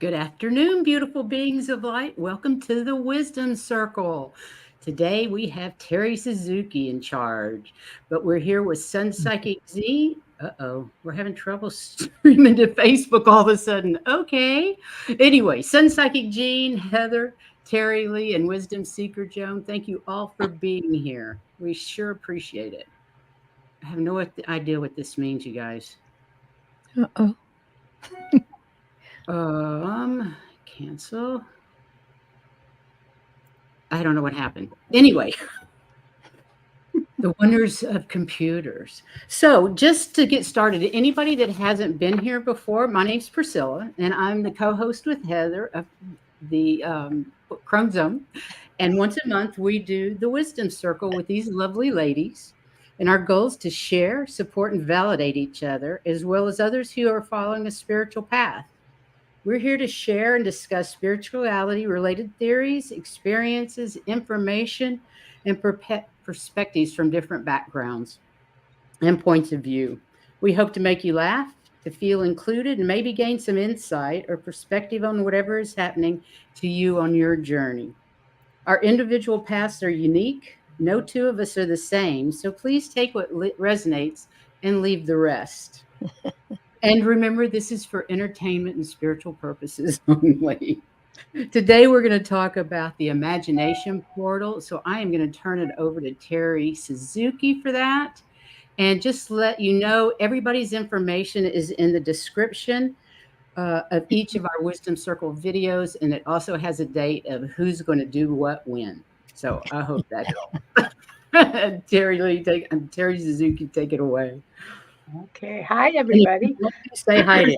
Good afternoon, beautiful beings of light. Welcome to the Wisdom Circle. Today we have Terry Suzuki in charge, but we're here with Sun Psychic Z. We're having trouble streaming to Facebook all of a sudden. Okay. Anyway, Sun Psychic Jean, Heather, Terry Lee, and Wisdom Seeker Joan, thank you all for being here. We sure appreciate it. I have no idea what this means, you guys. Uh-oh. Cancel. I don't know what happened. Anyway, the wonders of computers. So, just to get started, anybody that hasn't been here before, my name's Priscilla, and I'm the co-host with Heather of the Chromosome. And once a month, we do the Wisdom Circle with these lovely ladies. And our goal is to share, support, and validate each other, as well as others who are following a spiritual path. We're here to share and discuss spirituality related theories, experiences, information, and perspectives from different backgrounds and points of view. We hope to make you laugh, to feel included, and maybe gain some insight or perspective on whatever is happening to you on your journey. Our individual paths are unique. No two of us are the same. So please take what resonates and leave the rest. And remember, this is for entertainment and spiritual purposes only. Today, we're going to talk about the imagination portal. So, I am going to turn it over to Terry Suzuki for that. And just let you know, everybody's information is in the description of each of our Wisdom Circle videos. And it also has a date of who's going to do what when. So, I hope that helps. Terry Suzuki, take it away. Okay. Hi, And if everybody. you want to say hi to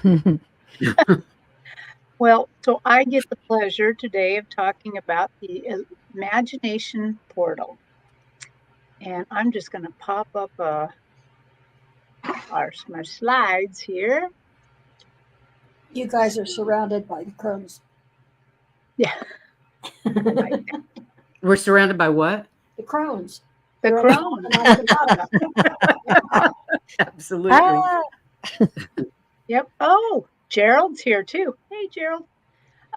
everybody. Well, so I get the pleasure today of talking about the imagination portal. And I'm just going to pop up my slides here. You guys are surrounded by the crumbs. Yeah. We're surrounded by what? The crones. The crones. Absolutely. Ah. Yep. Oh, Gerald's here too. Hey, Gerald.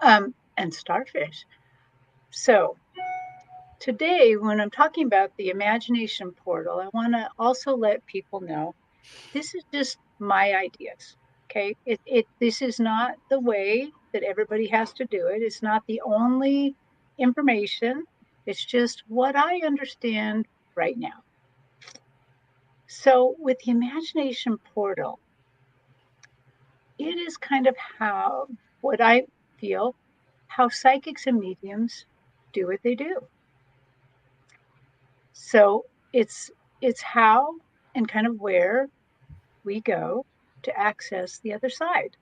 And Starfish. So today, when I'm talking about the imagination portal, I want to also let people know this is just my ideas. Okay. This is not the way that everybody has to do it. It's not the only information. It's just what I understand right now. So with the imagination portal, it is kind of what I feel, how psychics and mediums do what they do. So it's how and kind of where we go to access the other side.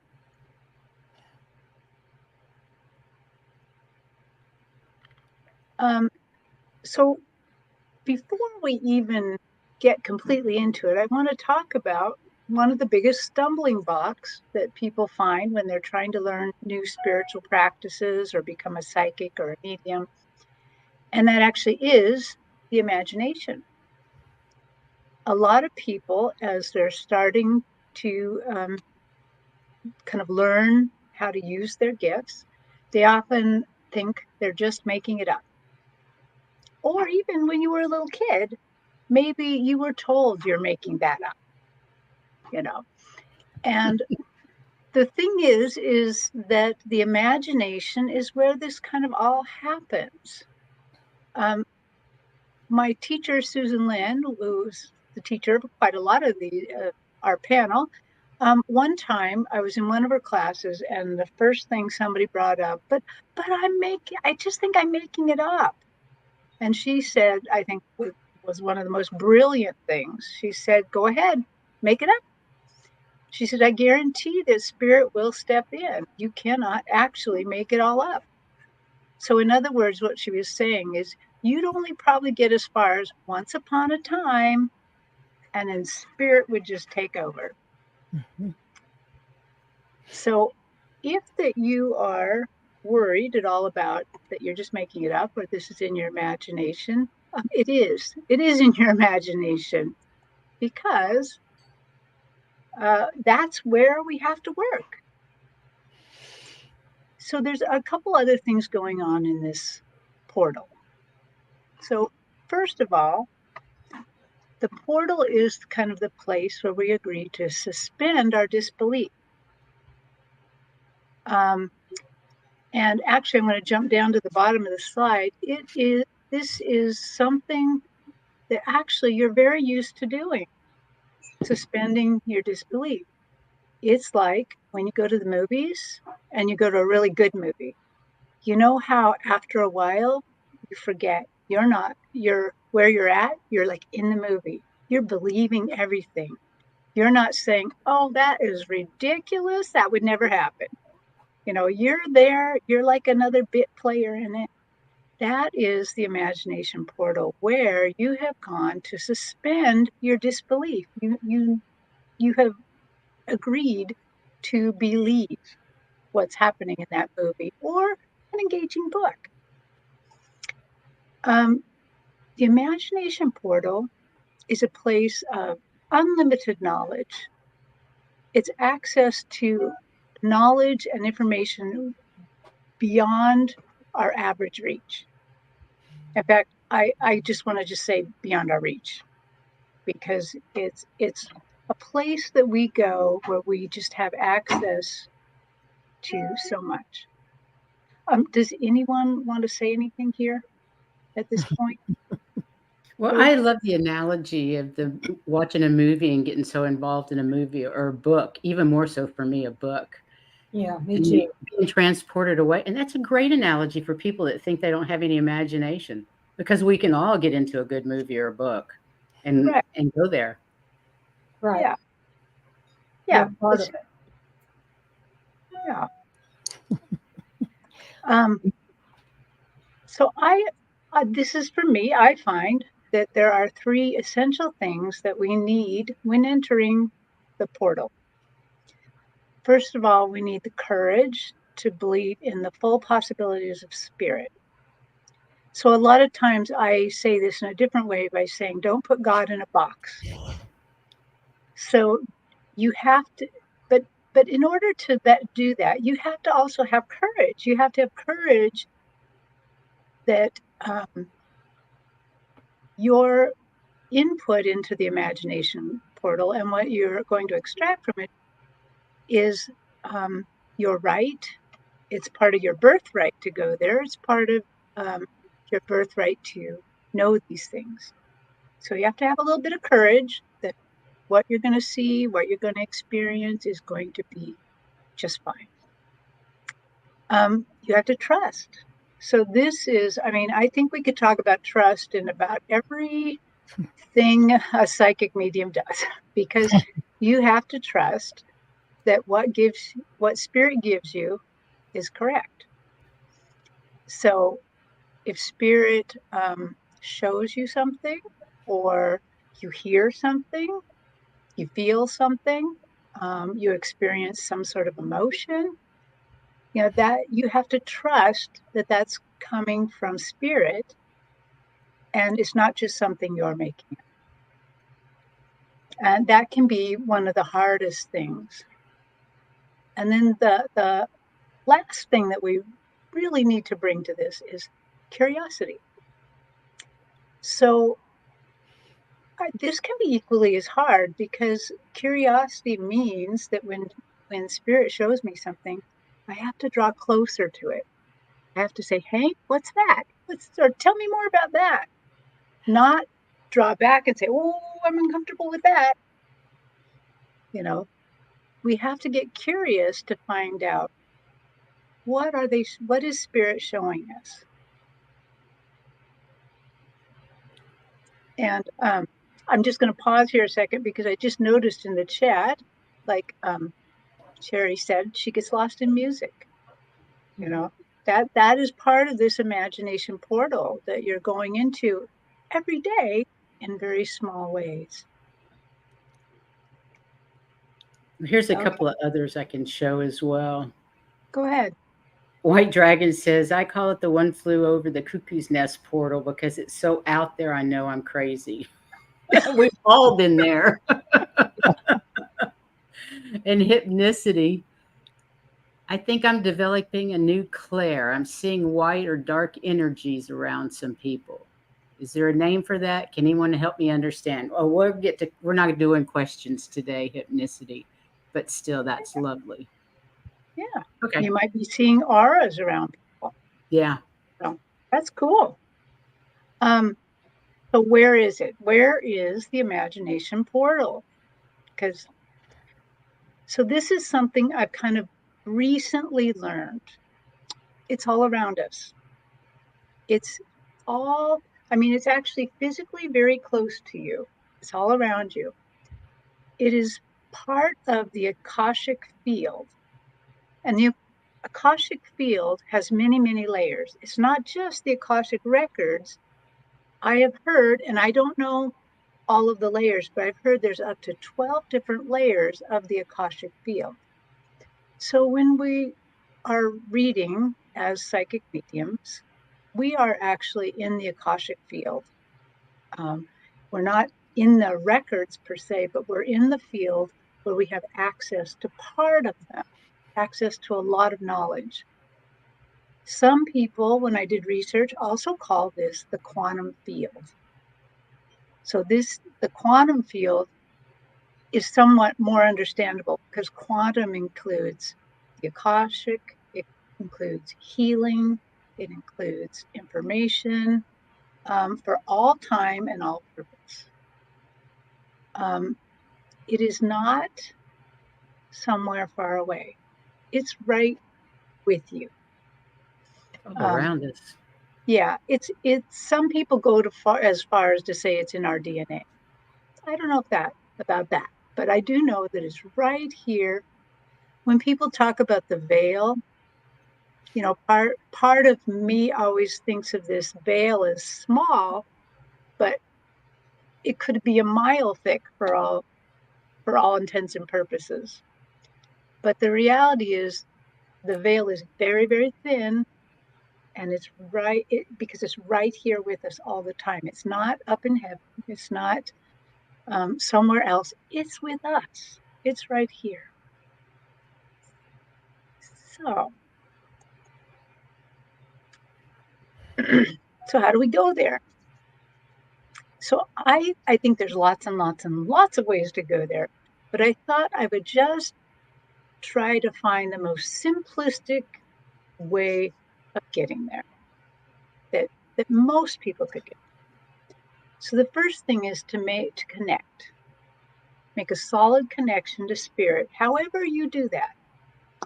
So before we even get completely into it, I want to talk about one of the biggest stumbling blocks that people find when they're trying to learn new spiritual practices or become a psychic or a medium. And that actually is the imagination. A lot of people, as they're starting to kind of learn how to use their gifts, they often think they're just making it up. Or even when you were a little kid, maybe you were told you're making that up, And the thing is that the imagination is where this kind of all happens. My teacher, Susan Lynn, who's the teacher of quite a lot of our panel, one time I was in one of her classes, and the first thing somebody brought up, but I just think I'm making it up. And she said, I think was one of the most brilliant things. She said, go ahead, make it up. She said, I guarantee that spirit will step in. You cannot actually make it all up. So in other words, what she was saying is you'd only probably get as far as once upon a time, and then spirit would just take over. Mm-hmm. So if that you are worried at all about that you're just making it up or this is in your imagination, it is in your imagination, because that's where we have to work. So there's a couple other things going on in this portal. So first of all, the portal is kind of the place where we agree to suspend our disbelief. And actually, I'm going to jump down to the bottom of the slide. This is something that actually you're very used to doing, suspending your disbelief. It's like when you go to the movies and you go to a really good movie. You know how after a while you forget you're where you're at, you're like in the movie. You're believing everything. You're not saying, oh, that is ridiculous. That would never happen. You're there, you're like another bit player in it. That is the imagination portal where you have gone to suspend your disbelief. You have agreed to believe what's happening in that movie or an engaging book. The imagination portal is a place of unlimited knowledge. It's access to knowledge and information beyond our average reach. In fact, I just want to just say beyond our reach, because it's a place that we go where we just have access to so much. Does anyone want to say anything here at this point? Well, I love the analogy of the watching a movie and getting so involved in a movie or a book, even more so for me, a book. Yeah, me And too. being transported away. And that's a great analogy for people that think they don't have any imagination, because we can all get into a good movie or a book and Right. and go there. Right. Yeah. You're Yeah. part of it. Yeah. So this is for me, I find that there are 3 essential things that we need when entering the portal. First of all, we need the courage to believe in the full possibilities of spirit. So a lot of times I say this in a different way by saying, don't put God in a box. So you have to, but in order to do that, you have to also have courage. You have to have courage that your input into the imagination portal and what you're going to extract from it is your right. It's part of your birthright to go there. It's part of your birthright to know these things. So you have to have a little bit of courage that what you're going to see, what you're going to experience is going to be just fine. You have to trust. So this is, I think we could talk about trust in about every thing a psychic medium does, because you have to trust that what spirit gives you is correct. So if spirit shows you something, or you hear something, you feel something, you experience some sort of emotion, that you have to trust that that's coming from spirit, and it's not just something you're making. And that can be one of the hardest things. And then the last thing that we really need to bring to this is curiosity. So this can be equally as hard, because curiosity means that when spirit shows me something, I have to draw closer to it. I have to say, hey, what's that? Or tell me more about that. Not draw back and say, oh, I'm uncomfortable with that. We have to get curious to find out what is spirit showing us. And I'm just going to pause here a second, because I just noticed in the chat, like Sherry said, she gets lost in music. That is part of this imagination portal that you're going into every day in very small ways. Here's a couple of others I can show as well. Go ahead. White Dragon says, I call it the one flew over the cuckoo's nest portal because it's so out there. I know I'm crazy. We've all been there. And hypnicity. I think I'm developing a new Claire. I'm seeing white or dark energies around some people. Is there a name for that? Can anyone help me understand? Oh, we're not doing questions today, hypnicity, but still, that's lovely. Yeah. Okay. You might be seeing auras around people. Yeah. So that's cool. So where is it? Where is the imagination portal? Because so this is something I've kind of recently learned. It's all around us. It's all, I mean, it's actually physically very close to you. It's all around you. It is part of the Akashic field. And the Akashic field has many, many layers. It's not just the Akashic records. I have heard, and I don't know all of the layers, but I've heard there's up to 12 different layers of the Akashic field. So when we are reading as psychic mediums, we are actually in the Akashic field. We're not in the records per se, but we're in the field where we have access to part of them, access to a lot of knowledge. Some people, when I did research, also call this the quantum field. So the quantum field is somewhat more understandable because quantum includes the Akashic, it includes healing, it includes information for all time and all purpose. It is not somewhere far away. It's right with you. All around us. Yeah, it's some people go as far as to say it's in our DNA. I don't know about that, but I do know that it's right here. When people talk about the veil, you know, part of me always thinks of this veil as small, but it could be a mile thick for all intents and purposes. But the reality is the veil is very, very thin, and it's because it's right here with us all the time. It's not up in heaven. It's not somewhere else. It's with us. It's right here. So, so how do we go there? So I think there's lots and lots and lots of ways to go there, but I thought I would just try to find the most simplistic way of getting there that most people could get. So the first thing is to connect. Make a solid connection to spirit, however you do that.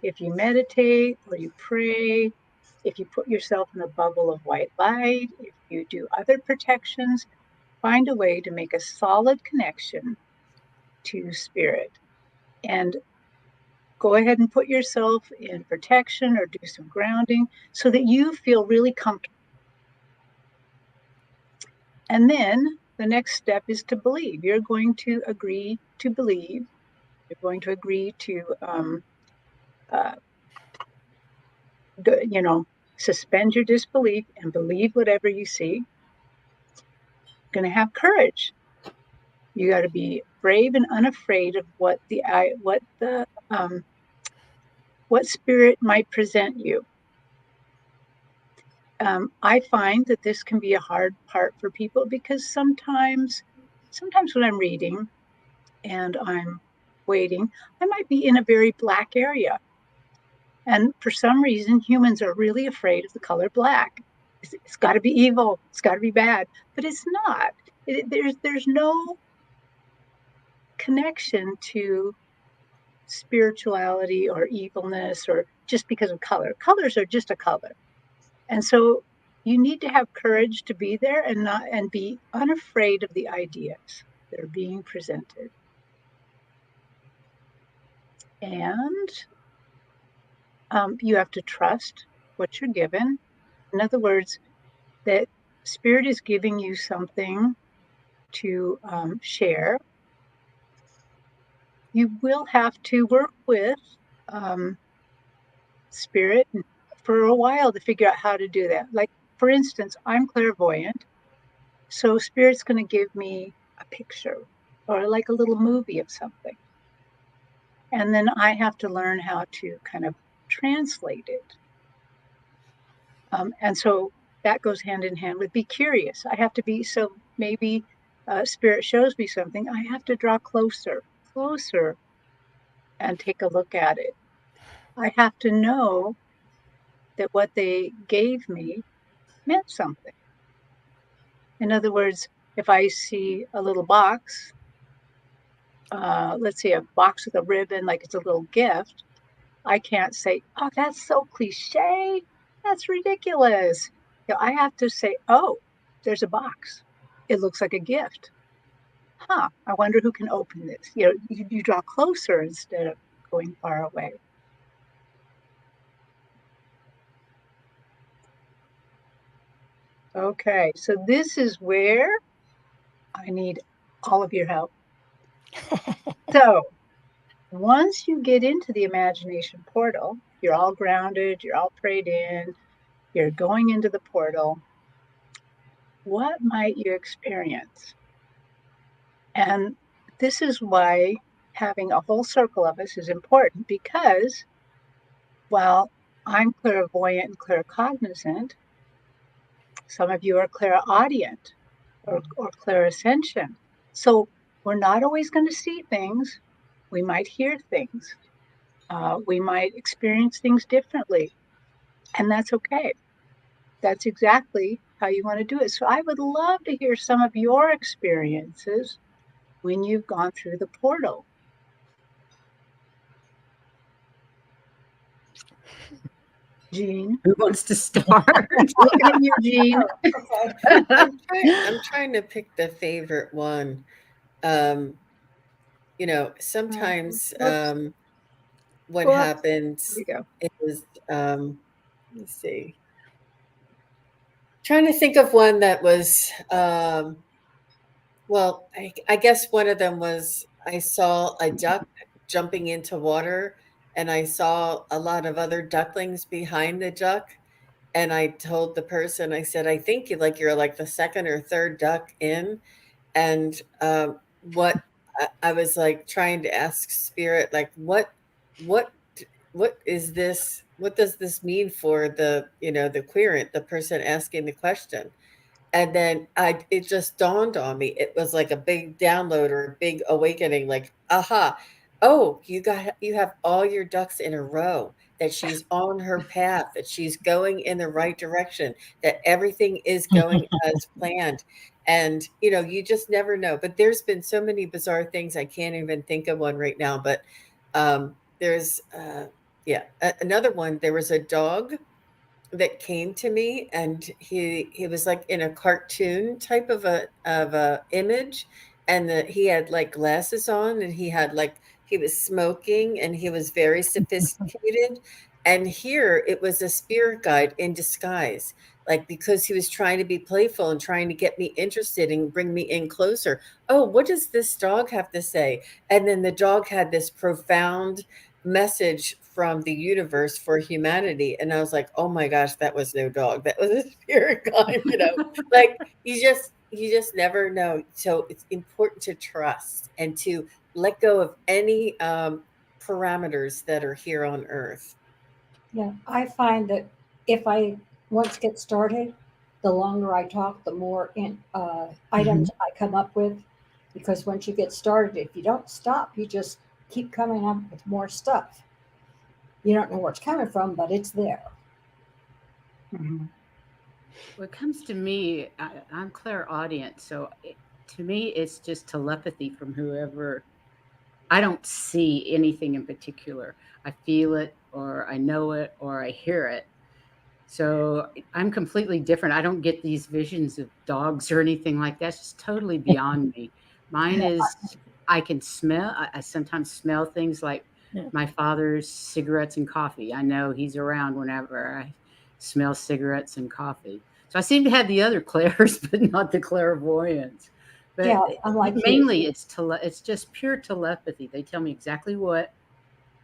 If you meditate or you pray, if you put yourself in a bubble of white light, if you do other protections, find a way to make a solid connection to spirit. And go ahead and put yourself in protection or do some grounding so that you feel really comfortable. And then the next step is to believe. You're going to agree to believe. You're going to agree to, uh, suspend your disbelief and believe whatever you see. You're going to have courage. You got to be brave and unafraid of what spirit might present you. I find that this can be a hard part for people because sometimes when I'm reading and I'm waiting, I might be in a very black area. And for some reason, humans are really afraid of the color black. It's got to be evil. It's got to be bad, but it's not. There's no connection to spirituality or evilness or just because of color. Colors are just a color. And so you need to have courage to be there and be unafraid of the ideas that are being presented. And you have to trust what you're given. In other words, that spirit is giving you something to share. You will have to work with spirit for a while to figure out how to do that. Like, for instance, I'm clairvoyant. So spirit's going to give me a picture or like a little movie of something. And then I have to learn how to kind of translate it. And so that goes hand in hand with be curious. I have to be, so maybe spirit shows me something. I have to draw closer, and take a look at it. I have to know that what they gave me meant something. In other words, if I see a little box, let's say a box with a ribbon, like it's a little gift, I can't say, oh, that's so cliche. That's ridiculous. I have to say, oh, there's a box. It looks like a gift. Huh, I wonder who can open this. You draw closer instead of going far away. Okay, so this is where I need all of your help. So once you get into the imagination portal, you're all grounded, you're all prayed in, you're going into the portal. What might you experience? And this is why having a whole circle of us is important, because while I'm clairvoyant and claircognizant, some of you are clairaudient or clairascension. So we're not always going to see things. We might hear things. We might experience things differently. And that's okay. That's exactly how you want to do it. So I would love to hear some of your experiences when you've gone through the portal. Jean? Who wants to start? Looking at you, Jean. Okay. I'm trying to pick the favorite one. Sometimes what Well, happens here we go. is, let me see. Trying to think of one that was, well, I guess one of them was I saw a duck jumping into water, and I saw a lot of other ducklings behind the duck. And I told the person, I said, I think you're like the second or third duck in. And what I was like trying to ask spirit, like what what is this? What does this mean for the querent, the person asking the question? And then it just dawned on me. It was like a big download or a big awakening, like, aha, oh, you have all your ducks in a row, that she's on her path, that she's going in the right direction, that everything is going as planned. And you just never know. But there's been so many bizarre things, I can't even think of one right now. But there's another one. There was a dog that came to me, and he was like in a cartoon type of a image, and he had like glasses on, and he was smoking, and he was very sophisticated. And here it was a spirit guide in disguise, like, because he was trying to be playful and trying to get me interested and bring me in closer. Oh, what does this dog have to say? And then the dog had this profound message from the universe for humanity, and I was like, oh my gosh, that was no dog, that was a spirit guide. Like, you just never know. So it's important to trust and to let go of any parameters that are here on earth. Yeah, I find that if I once get started, the longer I talk, the more items I come up with. Because once you get started, if you don't stop, you just keep coming up with more stuff. You don't know where it's coming from, but it's there. Mm-hmm. When it comes to me, I'm clairaudient, so to me, it's just telepathy from whoever. I don't see anything in particular. I feel it, or I know it, or I hear it. So I'm completely different. I don't get these visions of dogs or anything like that. It's just totally beyond me. Mine is, I can smell. I sometimes smell things like my father's cigarettes and coffee. I know he's around whenever I smell cigarettes and coffee. So I seem to have the other clairs, but not the clairvoyance. But Yeah, I'm like you. mainly it's just pure telepathy. They tell me exactly what,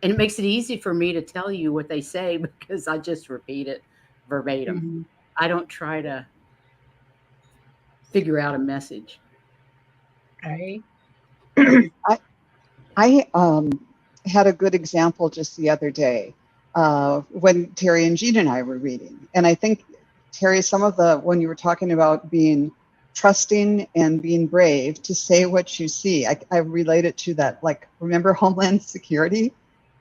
and it makes it easy for me to tell you what they say because I just repeat it verbatim. Mm-hmm. I don't try to figure out a message. Right. I had a good example just the other day. when Terry and Jean and I were reading. And I think, Terry, when you were talking about being trusting and being brave to say what you see, I relate it to that. Like, remember Homeland Security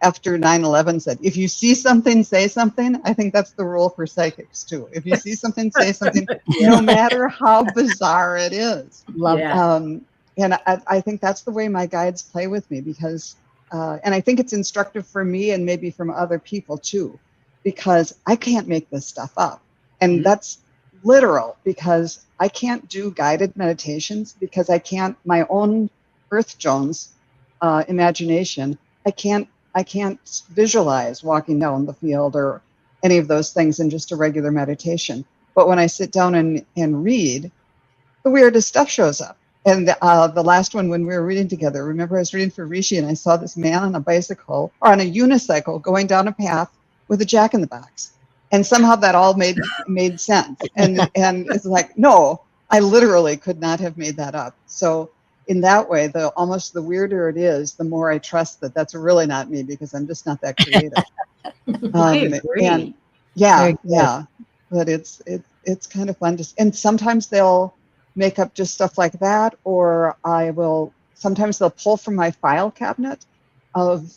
after 9/11 said, if you see something, say something. I think that's the rule for psychics too. If you see something, say something, no matter how bizarre it is. Love that. And I think that's the way my guides play with me, because, and I think it's instructive for me and maybe from other people too, because I can't make this stuff up. And that's literal, because I can't do guided meditations because I can't, my own Earth Jones imagination, I can't visualize walking down the field or any of those things in just a regular meditation. But when I sit down and read, the weirdest stuff shows up. And the last one, when we were reading together, remember I was reading for Rishi and I saw this man on a bicycle or on a unicycle going down a path with a jack in the box. And somehow that all made sense. And it's like, no, I literally could not have made that up. So in that way, almost the weirder it is, the more I trust that that's really not me, because I'm just not that creative. I agree. And yeah. But it's kind of fun and sometimes they'll make up just stuff like that, or sometimes they'll pull from my file cabinet of,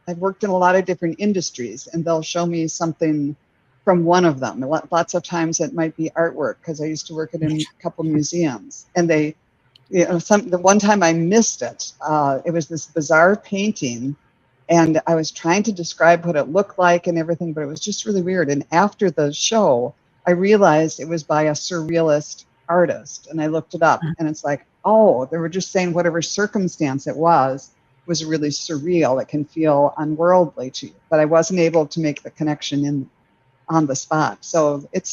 I've worked in a lot of different industries, and they'll show me something from one of them. Lots of times it might be artwork, because I used to work in a couple museums, and the one time I missed it. It was this bizarre painting, and I was trying to describe what it looked like and everything, but it was just really weird. And after the show, I realized it was by a surrealist artist, and I looked it up, and it's like, oh, they were just saying whatever circumstance it was really surreal. It can feel unworldly to you, but I wasn't able to make the connection on the spot. So it's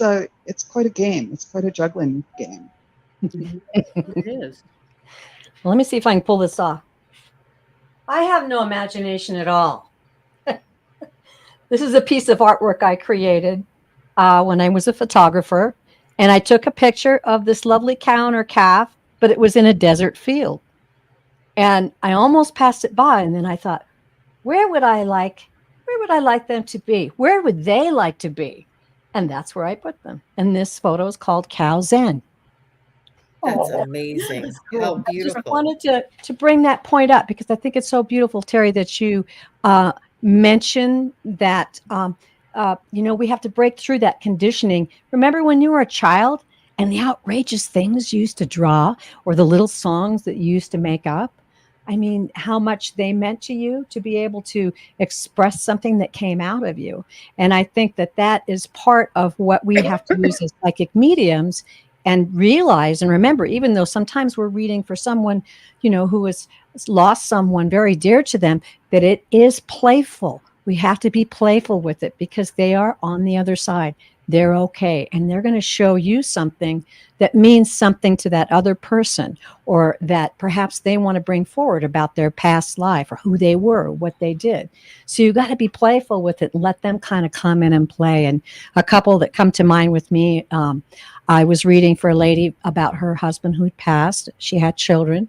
quite a game. It's quite a juggling game. It is. Well, let me see if I can pull this off. I have no imagination at all. This is a piece of artwork I created when I was a photographer, and I took a picture of this lovely cow or calf, but it was in a desert field. And I almost passed it by, and then I thought, where would I like them to be? Where would they like to be? And that's where I put them. And this photo is called Cow Zen. That's amazing. How beautiful. I just wanted to bring that point up, because I think it's so beautiful, Terry, that you mention that, we have to break through that conditioning. Remember when you were a child and the outrageous things you used to draw, or the little songs that you used to make up? I mean, how much they meant to you to be able to express something that came out of you. And I think that is part of what we have to use as psychic mediums, and realize and remember, even though sometimes we're reading for someone, who has lost someone very dear to them, that it is playful. We have to be playful with it, because they are on the other side. They're okay. And they're going to show you something that means something to that other person, or that perhaps they want to bring forward about their past life, or who they were, or what they did. So you got to be playful with it and let them kind of come in and play. And a couple that come to mind with me, I was reading for a lady about her husband who'd passed. She had children.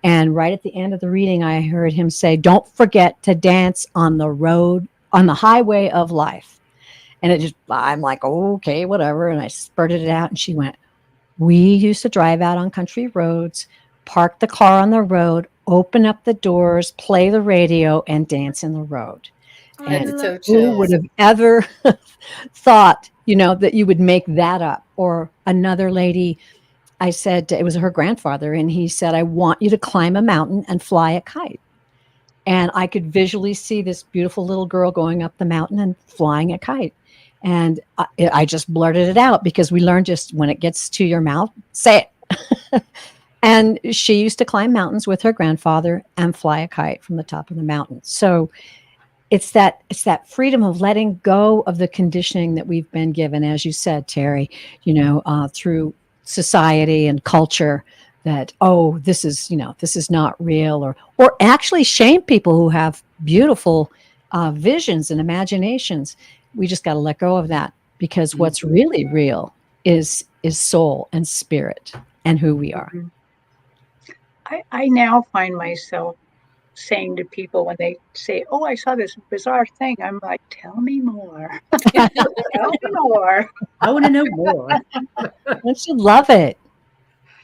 And right at the end of the reading, I heard him say, don't forget to dance on the road, on the highway of life. And I'm like, oh, okay, whatever. And I spurted it out, and she went, we used to drive out on country roads, park the car on the road, open up the doors, play the radio, and dance in the road. That's so Who chill. would have ever thought, that you would make that up? Or another lady, I said, it was her grandfather, and he said, I want you to climb a mountain and fly a kite. And I could visually see this beautiful little girl going up the mountain and flying a kite. And I just blurted it out, because we learned, just when it gets to your mouth, say it. And she used to climb mountains with her grandfather and fly a kite from the top of the mountain. So it's that freedom of letting go of the conditioning that we've been given, as you said, Terry, through society and culture, that, oh, this is not real, or actually shame people who have beautiful visions and imaginations. We just got to let go of that, because what's really real is soul and spirit and who we are. I now find myself saying to people when they say, "Oh, I saw this bizarre thing," I'm like, "Tell me more. Tell me more." I want to know more. Don't you love it?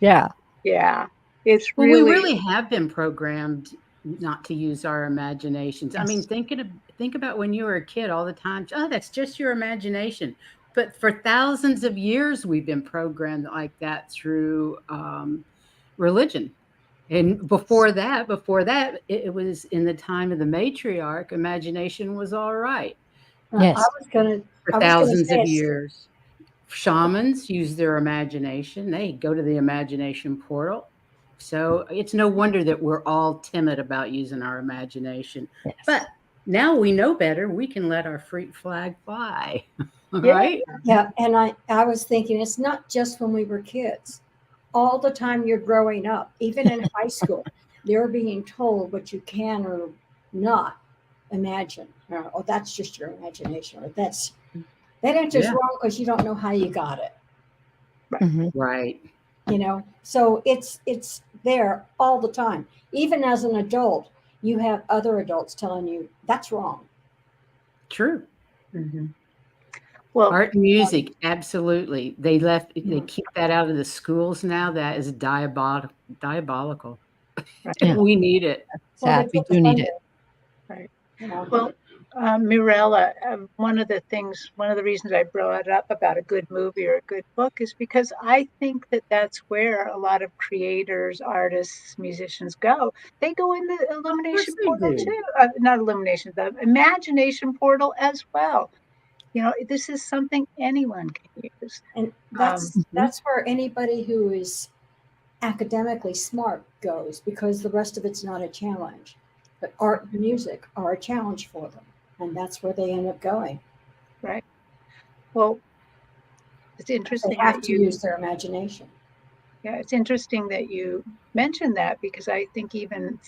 Yeah. Yeah, it's Well, we really, really have been programmed not to use our imaginations. I mean, Yes. think about when you were a kid all the time. Oh, that's just your imagination. But for thousands of years, we've been programmed like that through religion. And it was in the time of the matriarch, imagination was all right I Yes. was gonna for I was gonna thousands say of it's years. Shamans use their imagination. They go to the imagination portal. So it's no wonder that we're all timid about using our imagination. Yes. But now we know better. We can let our freak flag fly. Yeah. Right? Yeah, and I was thinking it's not just when we were kids. All the time you're growing up, even in high school, they're being told what you can or not imagine. Oh, that's just your imagination, or that answer's Yeah. wrong because you don't know how you got it. Mhm. Right. So it's there all the time. Even as an adult, you have other adults telling you that's wrong. True. well, Art and music, absolutely. They keep that out of the schools now. That is diabolical. Yeah. We need it. Well, they Sad. We put the do need thunder, it. right. you know. Well, Mirella, one of the reasons I brought up about a good movie or a good book is because I think that that's where a lot of creators, artists, musicians go. They go in the illumination they portal do. too. Not illumination, the imagination portal as well. This is something anyone can use. And Mhm. that's where anybody who is academically smart goes, because the rest of it's not a challenge. But art and music are a challenge for them, and that's where they end up going. Right. Well, it's They interesting have that to you use their imagination. Yeah, it's interesting that you mentioned that because I think even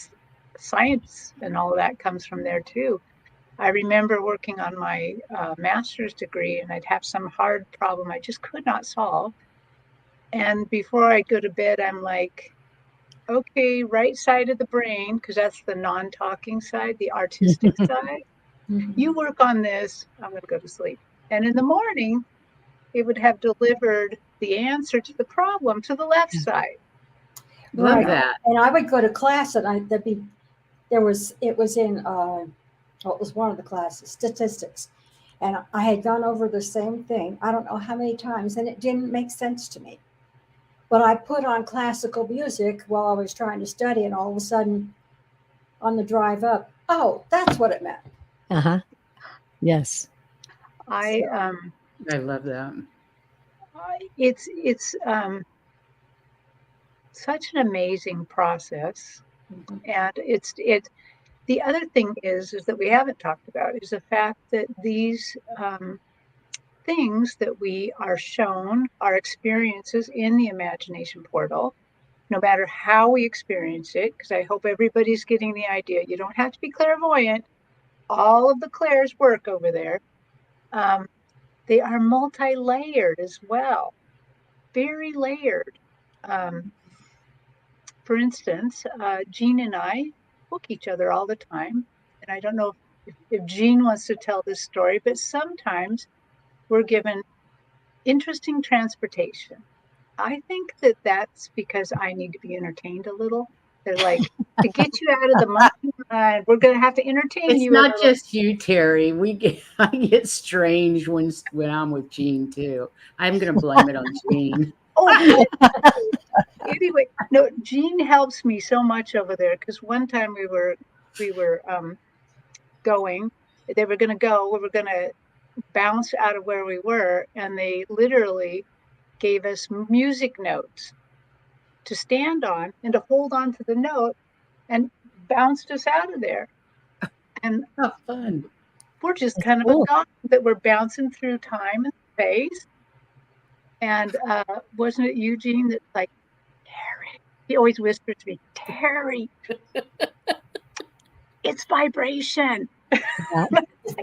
science and all of that comes from there too. I remember working on my master's degree and I'd have some hard problem I just could not solve. And before I go to bed, I'm like, okay, right side of the brain, because that's the non talking side, the artistic side. You work on this, I'm going to go to sleep. And in the morning, it would have delivered the answer to the problem to the left side. Love Right. that. And I would go to class, and it was in it was one of the classes, statistics, and I had gone over the same thing. I don't know how many times, and it didn't make sense to me. But I put on classical music while I was trying to study, and all of a sudden, on the drive up, oh, that's what it meant. Uh-huh. Yes. I I love that. it's such an amazing process, and it. The other thing is that we haven't talked about is the fact that these things that we are shown are experiences in the imagination portal, no matter how we experience it. Because I hope everybody's getting the idea. You don't have to be clairvoyant. All of the clairs work over there. They are multi-layered as well, very layered. For instance, Jean and I book each other all the time. And I don't know if Jean wants to tell this story, but sometimes we're given interesting transportation. I think that that's because I need to be entertained a little. They're like, to get you out of the monkey mind, we're going to have to entertain It's you a not little. just you, Terry. I get strange when I'm with Jean too. I'm going to blame it on Jean. Oh, anyway, no, Jean helps me so much over there because one time we were going. They were going to go. We were going to bounce out of where we were, and they literally gave us music notes to stand on and to hold on to the note and bounced us out of there. And How fun. we're just That's kind of cool. adopt that we're bouncing through time and space. And wasn't it Eugene that like, Terry? He always whispers to me, Terry, it's vibration.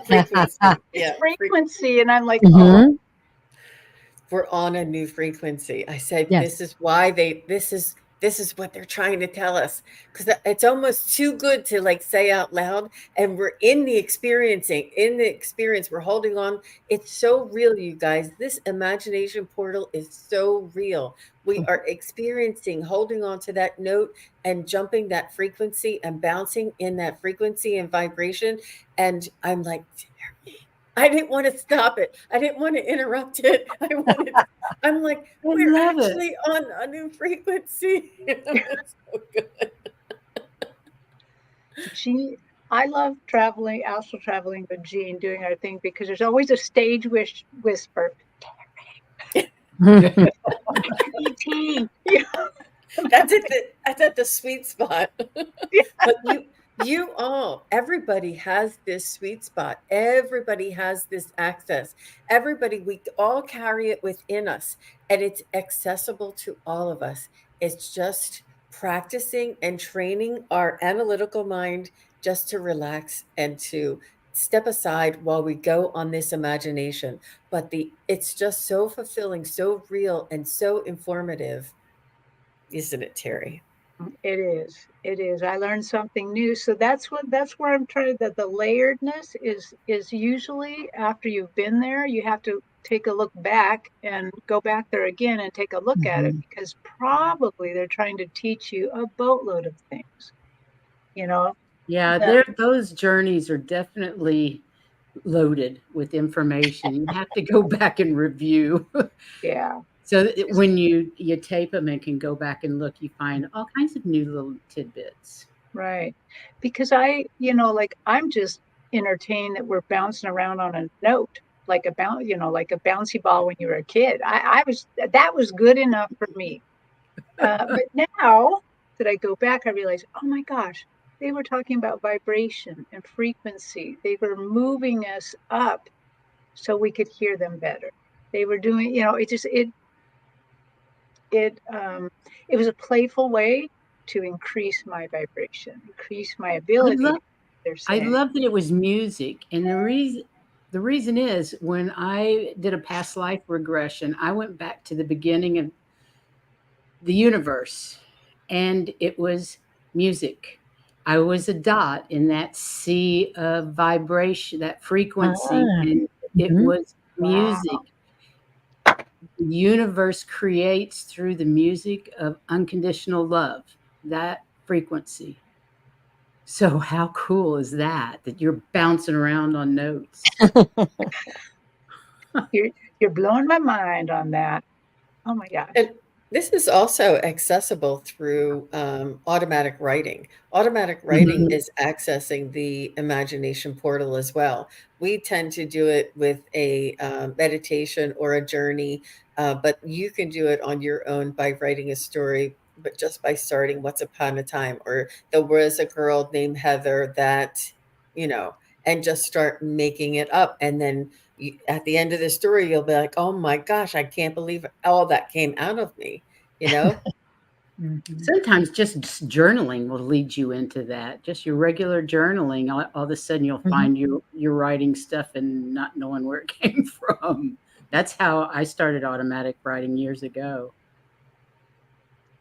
Frequency. It's Yeah. frequency. And I'm like, Mhm. oh, We're on a new frequency. I said, Yes. this is why this is this is what they're trying to tell us, because it's almost too good to like say out loud, and we're in the experience, we're holding on. It's so real, you guys. This imagination portal is so real. We are experiencing holding on to that note and jumping that frequency and bouncing in that frequency and vibration. And I'm like, I didn't want to stop it. I didn't want to interrupt it. I'm like, I we're love it. actually on a new frequency. It's so good. I love traveling, astral traveling with Jean, doing our thing, because there's always a stage whisper. E.T. That's at the sweet spot. But everybody has this sweet spot. Everybody has this access. We all carry it within us, and it's accessible to all of us. It's just practicing and training our analytical mind just to relax and to step aside while we go on this imagination. But it's just so fulfilling, so real, and so informative, isn't it, Terry? It is. It is. I learned something new. So that's where I'm trying, that the layeredness is usually after you've been there, you have to take a look back and go back there again and take a look at it, because probably they're trying to teach you a boatload of things. Yeah, those journeys are definitely loaded with information. You have to go back and review. Yeah. So when you tape them and can go back and look, you find all kinds of new little tidbits. Right. Because I'm just entertained that we're bouncing around on a note, like a bouncy ball when you were a kid. That was good enough for me. But now that I go back, I realize, oh my gosh, they were talking about vibration and frequency. They were moving us up so we could hear them better. They were doing, it was a playful way to increase my vibration, increase my ability. I love that it was music, and the reason is, when I did a past life regression, I went back to the beginning of the universe, and it was music. I was a dot in that sea of vibration, that frequency, and it was music. The universe creates through the music of unconditional love, that frequency. So how cool is that you're bouncing around on notes? You're blowing my mind on that. Oh my gosh. And this is also accessible through automatic writing. Automatic writing is accessing the imagination portal as well. We tend to do it with a meditation or a journey, but you can do it on your own by writing a story, but just by starting once upon a time, or there was a girl named Heather that, and just start making it up. And then at the end of the story, you'll be like, oh my gosh, I can't believe all that came out of me, Sometimes just journaling will lead you into that. Just your regular journaling, all of a sudden you'll find you're writing stuff and not knowing where it came from. That's how I started automatic writing years ago.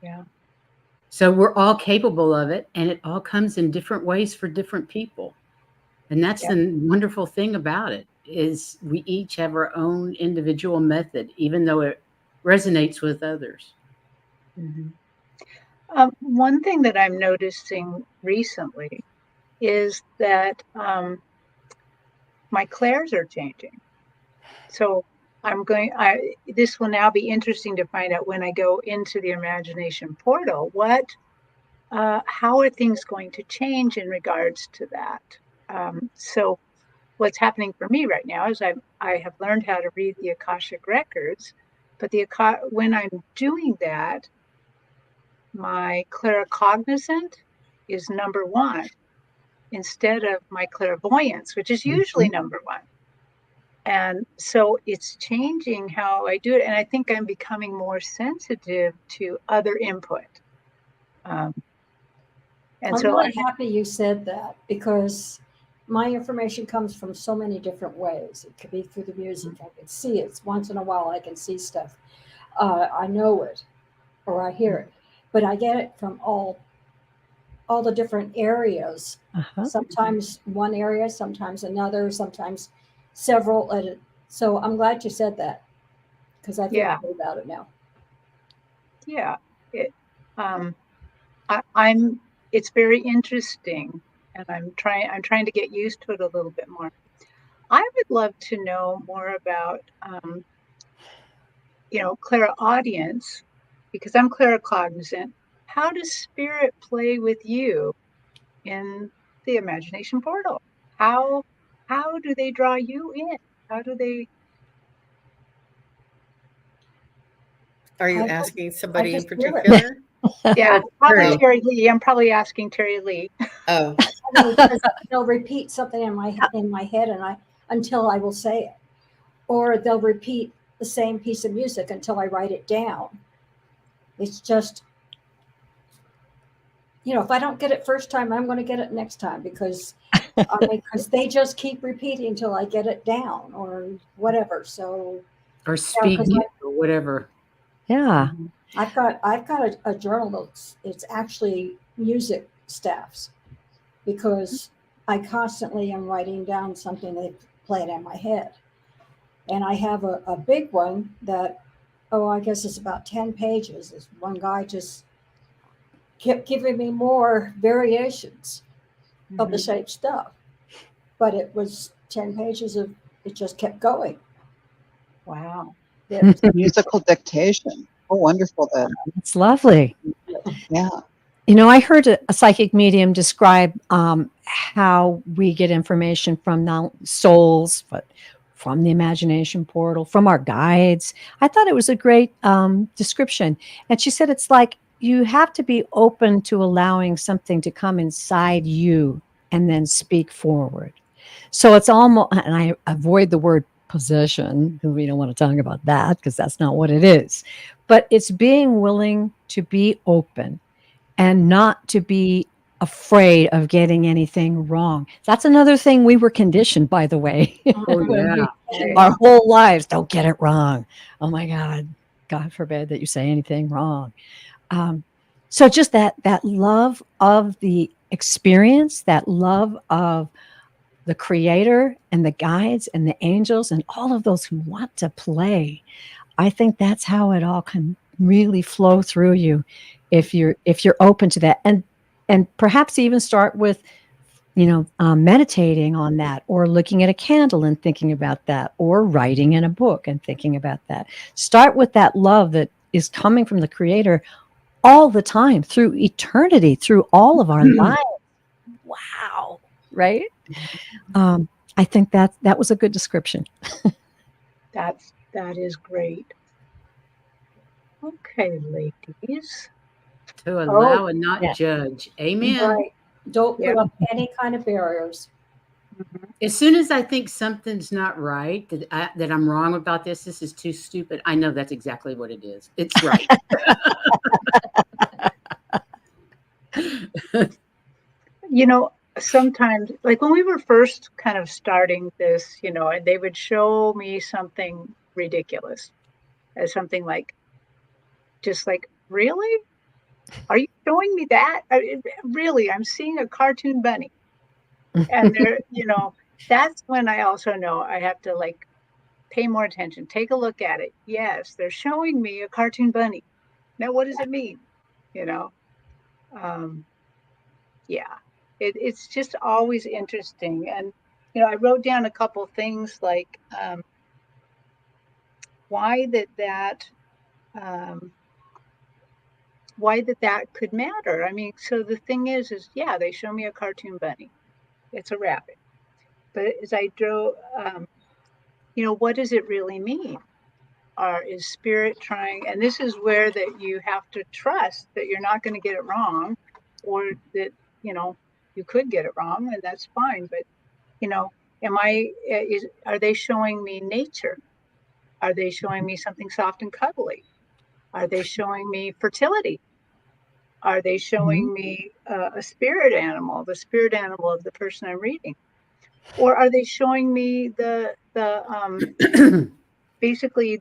Yeah. So we're all capable of it, and it all comes in different ways for different people. And that's the wonderful thing about it, is we each have our own individual method, even though it resonates with others. One thing that I'm noticing recently is that my clairs are changing. So this will now be interesting to find out when I go into the imagination portal, how are things going to change in regards to that? So what's happening for me right now is I have learned how to read the Akashic records, but when I'm doing that, my claircognizant is number one instead of my clairvoyance, which is usually number one. And so it's changing how I do it. And I think I'm becoming more sensitive to other input. I'm really happy you said that, because my information comes from so many different ways. It could be through the music. I can see it. Once in a while I can see stuff. I know it, or I hear it. but I get it from all the different areas. Uh-huh. Sometimes one area, sometimes another, sometimes several. So I'm glad you said that because I feel Yeah. good about it now. Yeah. It, I'm. It's very interesting, and I'm trying to get used to it a little bit more. I would love to know more about, clairaudience, because I'm claircognizant. How does spirit play with you in the imagination portal? How how do they draw you in? How do they? Are you I asking just, I somebody in just feel it. particular? Yeah, That's probably true. Terry Lee. I'm probably asking Terry Lee. Oh, I mean, because they'll repeat something in my head, and until I will say it, or they'll repeat the same piece of music until I write it down. It's just, if I don't get it first time, I'm going to get it next time because because they just keep repeating until I get it down or whatever. So Or yeah, because speak or whatever. Yeah. I've got a journal that's it's actually music staffs because I constantly am writing down something they played in my head. And I have a big one that, I guess it's about 10 pages. This one guy just kept giving me more variations of the same stuff. But it was 10 pages of it just kept going. Wow. It, Musical dictation. Oh, wonderful then. It's lovely. Yeah. I heard a psychic medium describe how we get information from not souls, but from the imagination portal, from our guides. I thought it was a great description. And she said it's like you have to be open to allowing something to come inside you and then speak forward. So it's almost, and I avoid the word possession because we don't want to talk about that because that's not what it is. But it's being willing to be open and not to be afraid of getting anything wrong. That's another thing we were conditioned, by the way, Oh, when yeah. our whole lives. Don't get it wrong. Oh my God, God forbid that you say anything wrong. So just that love of the experience, that love of the creator and the guides and the angels and all of those who want to play. I think that's how it all can really flow through you if you're open to that, and perhaps even start with meditating on that, or looking at a candle and thinking about that, or writing in a book and thinking about that. Start with that love that is coming from the creator all the time through eternity, through all of our lives. Wow. Right. I think that was a good description. That is great. Okay, ladies. To Oh, allow and not Yeah. judge. Amen. right. Don't yeah. put up any kind of barriers. As soon as I think something's not right, that I'm wrong about this is too stupid, I know that's exactly what it is. It's right. Sometimes, like when we were first kind of starting this, and they would show me something ridiculous, as something like, just like, really? Are you showing me that? Really, I'm seeing a cartoon bunny. And that's when I also know I have to like pay more attention, take a look at it. Yes, they're showing me a cartoon bunny. Now, what does it mean? You know, um, yeah, it's just always interesting. And, I wrote down a couple things like why um, that could matter. I mean, so the thing is, yeah, they show me a cartoon bunny. It's a rabbit. But as I drove, what does it really mean? Or is spirit trying? And this is where that you have to trust that you're not going to get it wrong, or that you could get it wrong, and that's fine. But are they showing me nature? Are they showing me something soft and cuddly? Are they showing me fertility? Are they showing me a spirit animal, the spirit animal of the person I'm reading? Or are they showing me the basically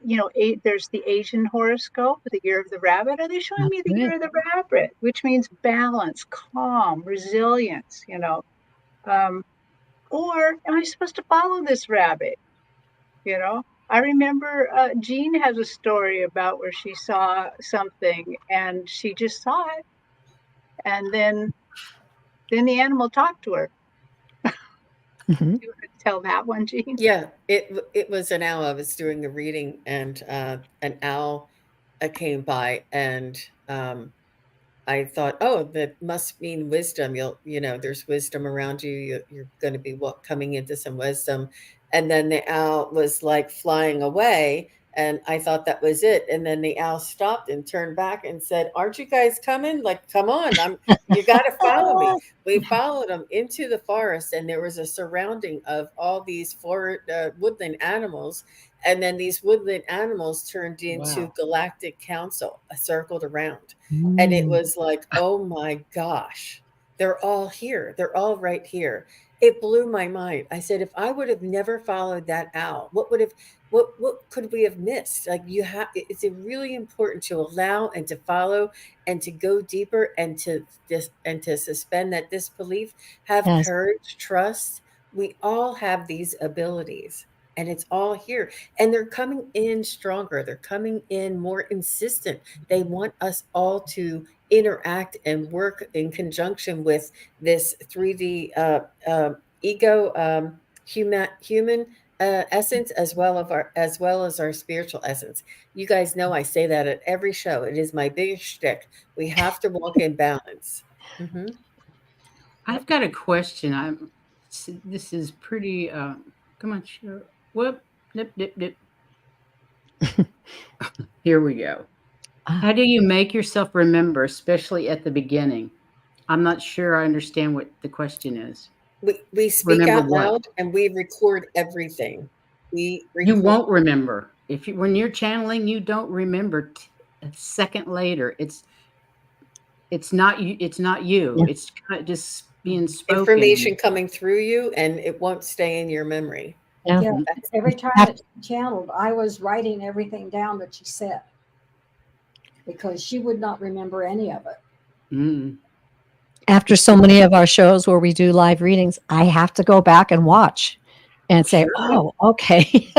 there's the Asian horoscope, the year of the rabbit. Are they showing That's me the right. year of the rabbit, which means balance, calm, resilience, or am I supposed to follow this rabbit? I remember Jean has a story about where she saw something and she just saw it. And then the animal talked to her. Mhm. You want to tell that one, Jean? Yeah, it was an owl. I was doing the reading, and an owl came by, and I thought, oh, that must mean wisdom. There's wisdom around you. You're going to be coming into some wisdom. And then the owl was like flying away. And I thought that was it. And then the owl stopped and turned back and said, aren't you guys coming? Like, come on, you got to follow me. We followed them into the forest, and there was a surrounding of all these woodland animals. And then these woodland animals turned into Wow. galactic council, circled around. And it Mm. was like, oh my gosh, they're all here. They're all right here. It blew my mind. I said, if I would have never followed that owl, what could we have missed? Like, it's really important to allow and to follow and to go deeper and to suspend that disbelief, have Yes. courage, trust. We all have these abilities, and it's all here. And they're coming in stronger. They're coming in more insistent. They want us all to interact and work in conjunction with this 3D ego, human essence, as well as our spiritual essence. You guys know I say that at every show. It is my biggest shtick. We have to walk in balance. Hmm. I've got a question. This is pretty. Come on, sure. Whoop, nip, nip, nip. Here we go. Ah, How do you make yourself remember, especially at the beginning? I'm not sure I understand what the question is. We speak Remember out what? loud and we record everything. We You record. won't remember. When you're channeling, you don't remember a second later. It's not you. It's not you. yeah. It's kind of just being Information spoken. coming through you, and it won't stay in your memory. Yeah. Yeah. That's Every time Af- that she channeled, I was writing everything down that she said because she would not remember any of it. Mm. After so many of our shows where we do live readings, I have to go back and watch and say, Sure. "Oh, okay,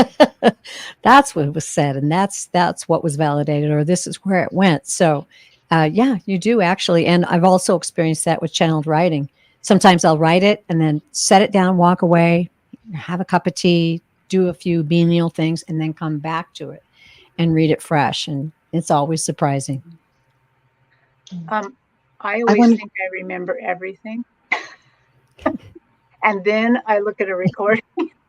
that's what was said, and that's what was validated, or this is where it went." So, yeah, you do actually, and I've also experienced that with channeled writing. Sometimes I'll write it and then set it down, walk away, have a cup of tea, do a few menial things, and then come back to it and read it fresh, and it's always surprising. I I always want think I remember everything. And then I look at a recording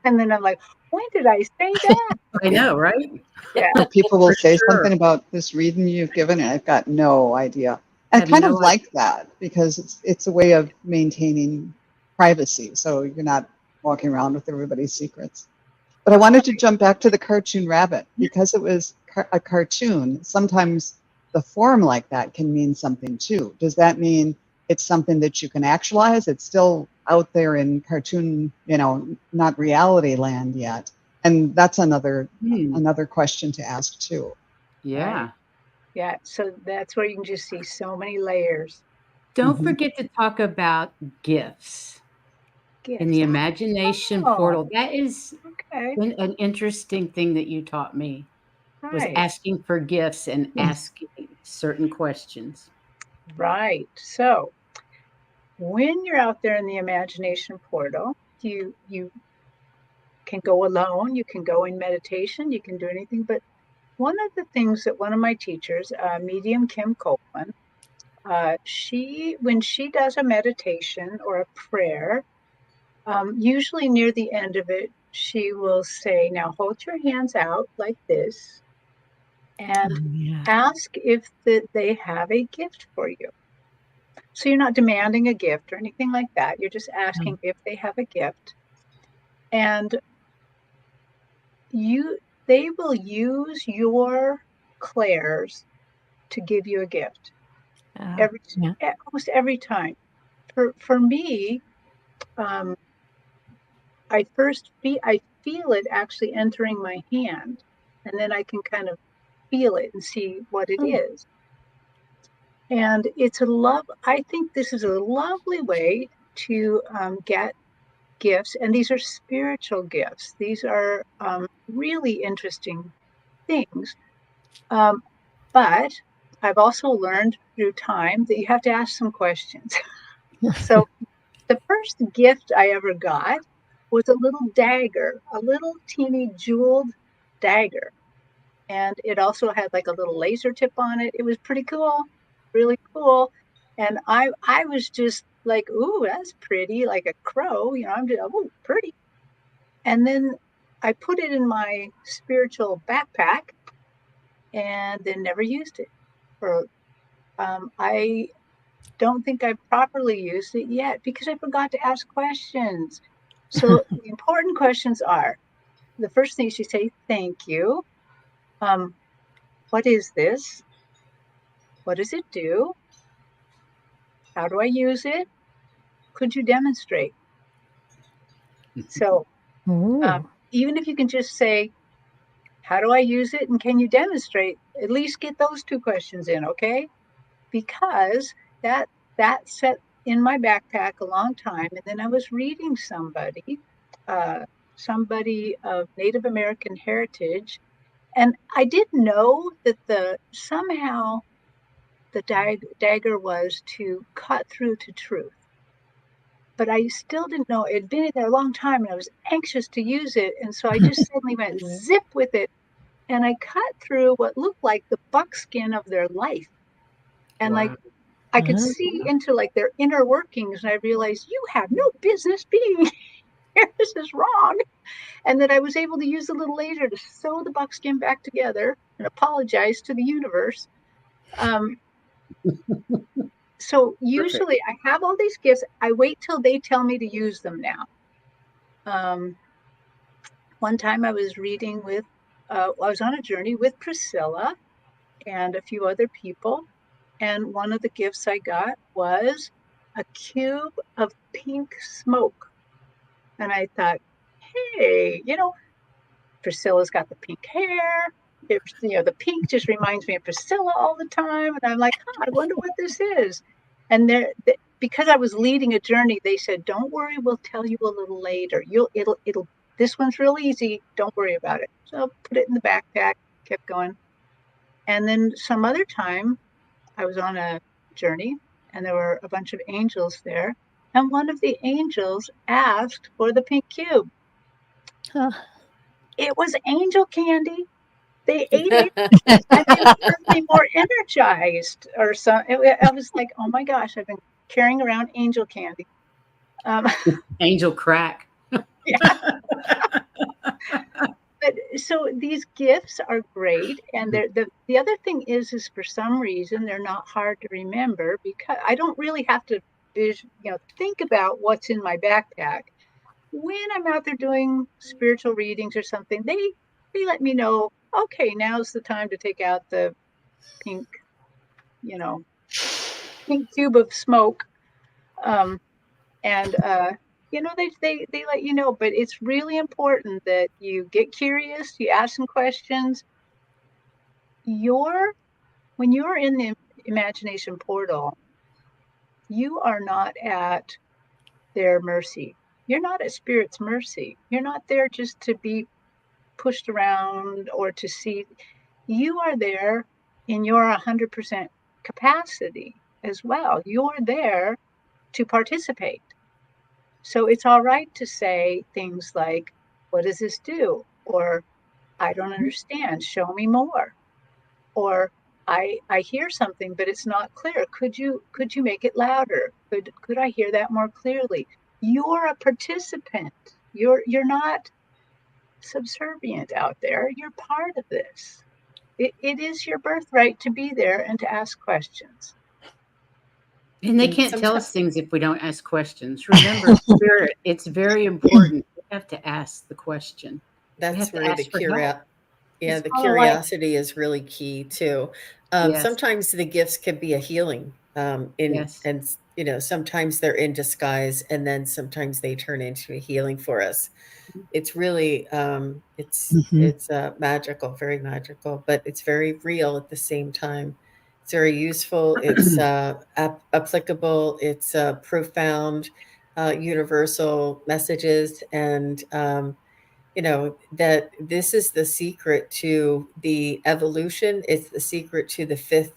and then I'm like, when did I say that? I know, right? Yeah. so people will For say sure. something about this reading you've given, and I've got no idea. I I have kind of no idea. like that because it's a way of maintaining privacy, so you're not walking around with everybody's secrets. But I wanted to jump back to the cartoon rabbit because it was a cartoon. Sometimes the form like that can mean something too. Does that mean it's something that you can actualize? It's still out there in cartoon, not reality land yet. And that's another question to ask too. Yeah. Yeah. So that's where you can just see so many layers. Don't Mhm. forget to talk about gifts in Gifts. the imagination Oh, portal. That is okay. an interesting thing that you taught me, was Right. asking for gifts and Yes. asking certain questions. Right. So when you're out there in the imagination portal, you can go alone, you can go in meditation, you can do anything. But one of the things that one of my teachers, medium Kim Copeland, when she does a meditation or a prayer, usually near the end of it, she will say, now hold your hands out like this and Yeah. ask if they have a gift for you. So you're not demanding a gift or anything like that. You're just asking if they have a gift. And they will use your clairs to give you a gift every Yeah. almost every time. For me, um, I feel it actually entering my hand. and then I can kind of feel it and see what it is. And I think this is a lovely way to get gifts, and these are spiritual gifts. These are really interesting things. But I've also learned through time that you have to ask some questions. So the first gift I ever got was a little dagger, a little teeny jeweled dagger. And it also had like a little laser tip on it. It was pretty cool, really cool. And I was just like, ooh, that's pretty, like a crow, I'm just, oh, pretty. And then I put it in my spiritual backpack and then never used it. Or I don't think I've properly used it yet because I forgot to ask questions. So the important questions are, the first thing you say, thank you. What is this? What does it do? How do I use it? Could you demonstrate? So Ooh. even if you can just say, how do I use it? And can you demonstrate? At least get those two questions in, okay? Because that sat in my backpack a long time. And then I was reading somebody of Native American heritage. And I did know that somehow the dagger was to cut through to truth. But I still didn't know. It had been in there a long time and I was anxious to use it. And so I just suddenly went zip with it. And I cut through what looked like the buckskin of their life. And like, I could see into like their inner workings. And I realized, you have no business being here. This is wrong. And that I was able to use the little laser to sew the buckskin back together and apologize to the universe. So usually I have all these gifts. I wait till they tell me to use them now. One time I was I was on a journey with Priscilla and a few other people. And one of the gifts I got was a cube of pink smoke. And I thought, hey, Priscilla's got the pink hair. The pink just reminds me of Priscilla all the time. And I'm like, I wonder what this is. And because I was leading a journey, they said, don't worry, we'll tell you a little later. This one's real easy. Don't worry about it. So put it in the backpack, kept going. And then some other time I was on a journey and there were a bunch of angels there. And one of the angels asked for the pink cube. Huh. It was angel candy. They ate it and they were me more energized or something. I was like, oh my gosh, I've been carrying around angel candy. Angel crack. Yeah. But so these gifts are great. And the other thing is for some reason, they're not hard to remember because I don't really have to think about what's in my backpack. When I'm out there doing spiritual readings or something, they let me know, okay, now's the time to take out the pink cube of smoke. They let you know, but it's really important that you get curious, you ask some questions. When you're in the imagination portal, you are not at their mercy. You're not at spirit's mercy. You're not there just to be pushed around or to see. You are there in your 100% capacity as well. You're there to participate. So it's all right to say things like, what does this do? Or I don't understand. Show me more. Or I hear something, but it's not clear. Could you make it louder? Could I hear that more clearly? You're a participant. You're not subservient out there. You're part of this. It is your birthright to be there and to ask questions. And they can't tell us things if we don't ask questions. Remember, spirit, it's very important. We have to ask the question. That's where the It's the all curiosity is really key too. Yes. Sometimes the gifts can be a healing Yes. and sometimes they're in disguise, and then sometimes they turn into a healing for us. It's really Mhm. it's magical, very magical, but it's very real at the same time. It's very useful. It's applicable. It's profound, universal messages, and that this is the secret to the evolution. It's the secret to the fifth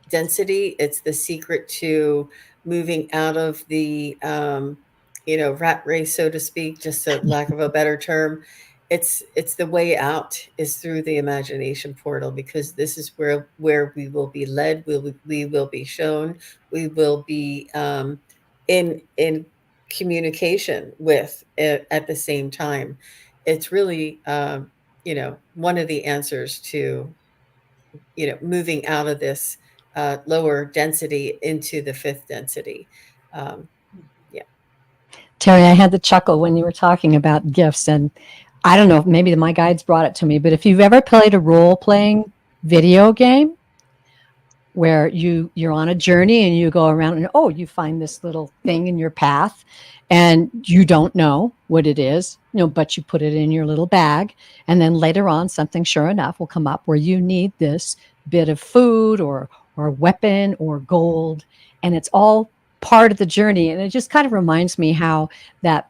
density. It's the secret to moving out of the rat race, so to speak, just a lack of a better term. It's the way out is through the imagination portal, because this is where we will be led. We will be shown. We will be in communication with it at the same time. It's really one of the answers to moving out of this lower density into the fifth density. Um, yeah. Terry, I had the chuckle when you were talking about gifts, and I don't know if maybe my guides brought it to me, but if you've ever played a role playing video game where you're on a journey and you go around and you find this little thing in your path and you don't know what it is, but you put it in your little bag, and then later on something sure enough will come up where you need this bit of food or weapon or gold, and it's all part of the journey. And it just kind of reminds me how that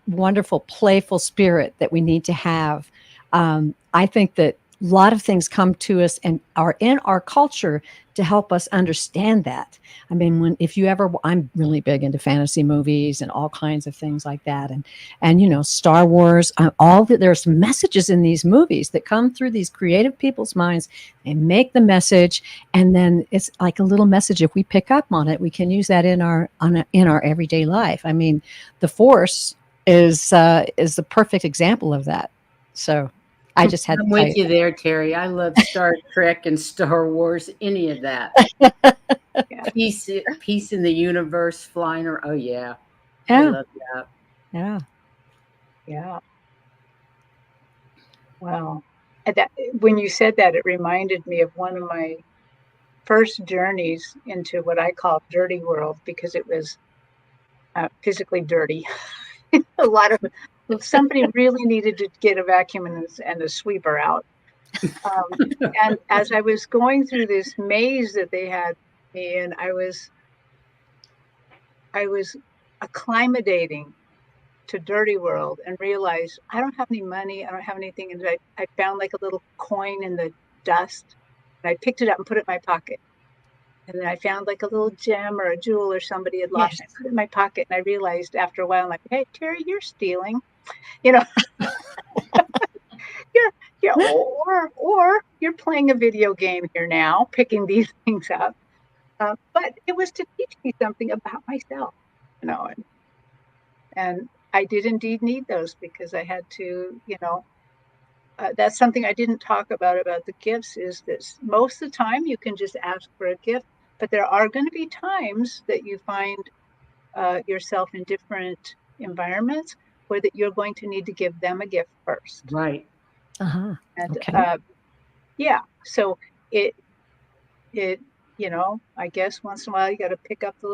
wonderful playful spirit that we need to have. I think that a lot of things come to us and are in our culture to help us understand that. I mean, I'm really big into fantasy movies and all kinds of things like that, and Star Wars. There's messages in these movies that come through these creative people's minds. They make the message, and then it's like a little message. If we pick up on it, we can use that in our everyday life. I mean, the Force is the perfect example of that. So I just had I'm to tell with you there, Terry. I love Star Trek and Star Wars, any of that. Yeah. Peace in the universe, flying or oh yeah. I Yeah, love that. yeah. Yeah. Wow. And that, when you said that, it reminded me of one of my first journeys into what I call dirty world, because it was physically dirty. A lot of somebody really needed to get a vacuum and a sweeper out. And as I was going through this maze that they had me in, I was acclimating to dirty world and realized I don't have any money, I don't have anything. And I found like a little coin in the dust, and I picked it up and put it in my pocket. And then I found like a little gem or a jewel or somebody had lost. Yes. I put it in my pocket, and I realized after a while, I'm like, hey, Terry, you're stealing. You know, you're or you're playing a video game here now, picking these things up. But it was to teach me something about myself, and I did indeed need those, because I had to, that's something I didn't talk about the gifts, is this most of the time you can just ask for a gift, but there are going to be times that you find yourself in different environments where that you're going to need to give them a gift first. Right. Uh-huh. And Okay. yeah, so it I guess once in a while you got to pick up the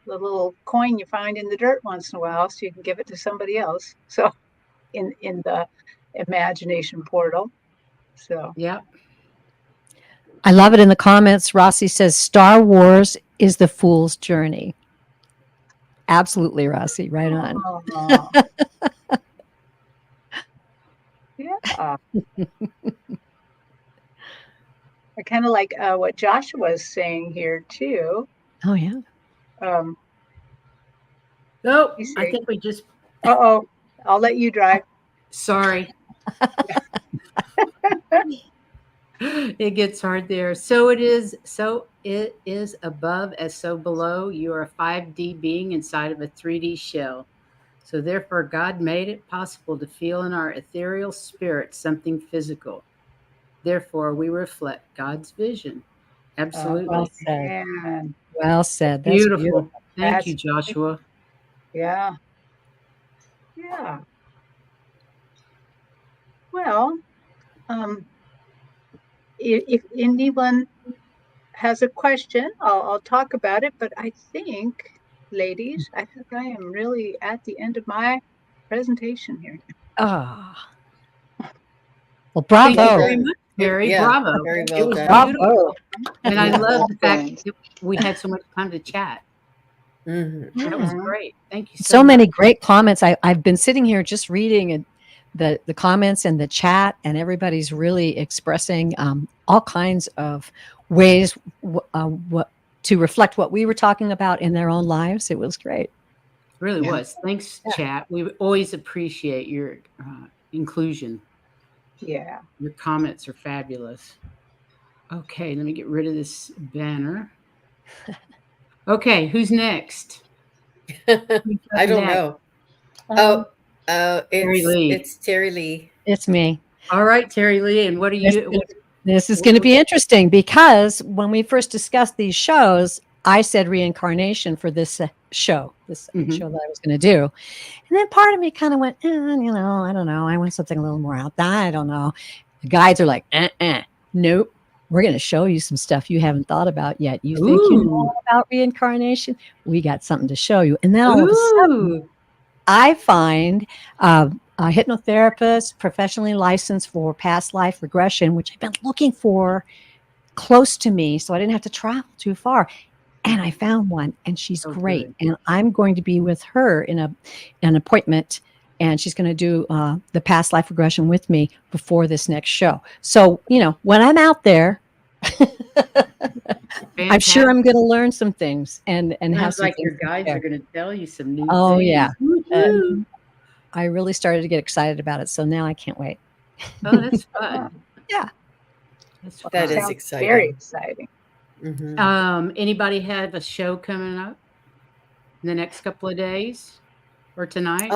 little coin you find in the dirt once in a while, so you can give it to somebody else. So in the imagination portal. So Yep. I love it in the comments. Rossi says Star Wars is the fool's journey. Absolutely, Rossi. Right on. oh, yeah. I kind of like what Joshua was saying here too. Oh, yeah. Um, Oh, he's I saying, think we just "Uh-oh, I'll let you drive." sorry. It gets hard there. So it is above as so below. You are a 5D being inside of a 3D shell. So therefore God made it possible to feel in our ethereal spirit something physical. Therefore we reflect God's vision. Well Absolutely. said. Man, Well said. That's beautiful. Beautiful. Thank you, that's Joshua. yeah, yeah. Well, if anyone has a question, I'll talk about it. But I think, ladies, I think I am really at the end of my presentation here. Ah, well, Thank you bravo. very much, Terry. Yeah, Bravo. very It well was done. beautiful. Bravo. And I Yeah, love the fact excellent. that we had so much time to chat. Mhm. That was Mhm. great. Thank you So so many much. great comments. I've been sitting here just reading the comments and the chat, and everybody's really expressing all kinds of ways what to reflect what we were talking about in their own lives. It was great. It really Yeah. was. Thanks, Yeah. chat. We always appreciate your inclusion. Yeah. Your comments are fabulous. Okay, let me get rid of this banner. Okay, who's next? Who's I up don't next? know. Um, Terry Lee. It's Terry Lee. It's me. All right, Terry Lee, and what are This you? This is going to be interesting because when we first discussed these shows, I said reincarnation for this show, this second Mhm. show that I was going to do. And then part of me kind of went, I don't know. I want something a little more out there. I don't know. The guides are like, nope. We're going to show you some stuff you haven't thought about yet. You think you know Ooh, all about reincarnation? We got something to show you. And then all of a sudden, ooh, I find a hypnotherapist professionally licensed for past life regression, which I've been looking for close to me so I didn't have to travel too far. And I found one, and she's oh, great. good. And I'm going to be with her in an appointment, and she's going to do the past life regression with me before this next show. So, when I'm out there, I'm sure I'm Fantastic. going to learn some things and have Sounds some like things your to guides are share. going to tell you some new Oh, things. yeah. Woo-hoo. I really started to get excited about it, so now I can't wait. Oh, that's fun. Yeah. That's well, That fun. is sounds exciting. very exciting. Anybody have a show coming up in the next couple of days or tonight?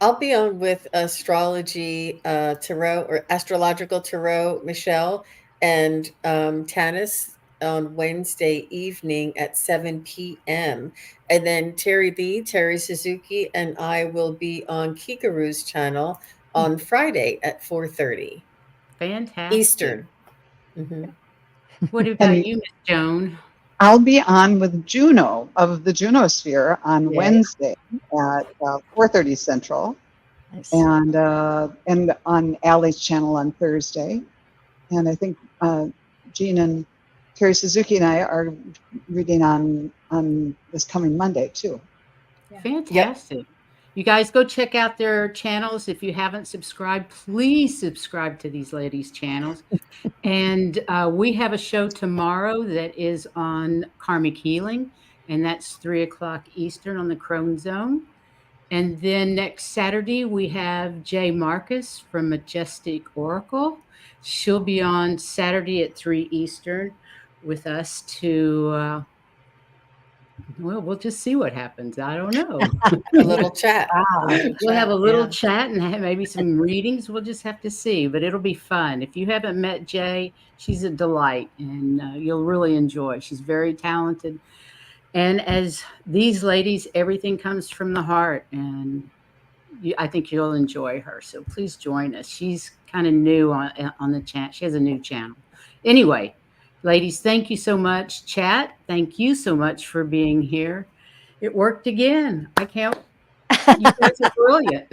I'll be on with astrology tarot or astrological tarot, Michelle and Tanis on Wednesday evening at 7 p.m. And then Terry Suzuki, and I will be on Kikaru's channel on Friday at 4:30 Fantastic. Eastern. Mhm. What about And you, Miss Joan? I'll be on with Juno of the Juno Sphere on Yeah. Wednesday at 4:30 Central, Nice. and on Allie's channel on Thursday. And I think Jean and Terry Suzuki and I are reading on this coming Monday too. Fantastic. You guys go check out their channels. If you haven't subscribed, please subscribe to these ladies' channels. And we have a show tomorrow that is on karmic healing, and that's 3 o'clock Eastern on the Crone Zone. And then next Saturday, we have Jay Marcus from Majestic Oracle. She'll be on Saturday at 3 Eastern with us to, well, we'll just see what happens. I don't know. A little chat. Wow. We'll have a little Yeah. chat and maybe some readings. We'll just have to see, but it'll be fun. If you haven't met Jay, she's a delight, and you'll really enjoy. She's very talented. And as these ladies, everything comes from the heart, and I think you'll enjoy her. So please join us. She's kind of new on the chat. She has a new channel. Anyway, ladies, thank you so much. Chat, thank you so much for being here. It worked again. I can't. You guys are brilliant.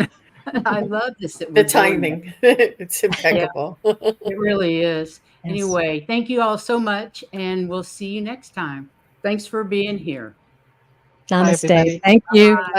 I love this. That The we're doing this. timing. It's impeccable. It really is. Yes. Anyway, thank you all so much, and we'll see you next time. Thanks for being here. Namaste. everybody. Thank you.